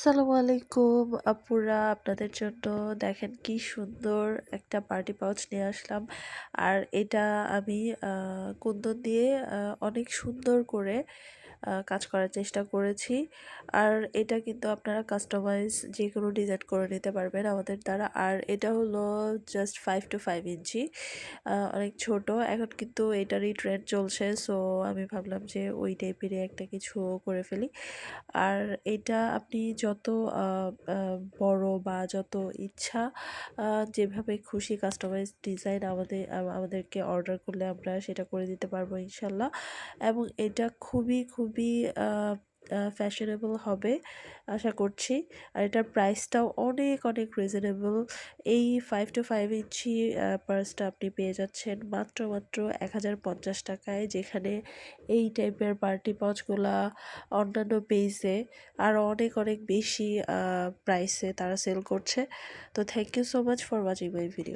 আসসালামু আলাইকুম আপুরা, আপনাদের জন্য দেখেন কি সুন্দর একটা পার্টি পাউচ নিয়ে আসলাম। আর এটা আমি কুন্দন দিয়ে অনেক সুন্দর করে কাজ করার চেষ্টা করেছি। আর এটা কিন্তু আপনারা কাস্টমাইজ যে কোনো ডিজাইন করে নিতে পারবেন আমাদের দ্বারা। আর এটা হলো জাস্ট 5 to 5 ইঞ্চি, অনেক ছোট। এখন কিন্তু এটারই ট্রেন্ড চলছে, সো আমি ভাবলাম যে ওই টাইপেরই একটা কিছু করে ফেলি। আর এটা আপনি যত বড় বা যত ইচ্ছা যেভাবে খুশি কাস্টমাইজ ডিজাইন আমাদেরকে অর্ডার করলে আমরা সেটা করে দিতে পারবো ইনশাল্লাহ। এবং এটা খুবই খুবই ফ্যাশনেবল হবে আশা করছি। আর এটার প্রাইসটাও অনেক অনেক রিজনেবল। এই 5 to 5 ইঞ্চি পার্সটা আপনি পেয়ে যাচ্ছেন মাত্র 1050 টাকায়, যেখানে এই টাইপের পার্টি পাউচগুলা অন্যান্য পেজে আরও অনেক অনেক বেশি প্রাইসে তারা সেল করছে। তো thank you so much for watching my video.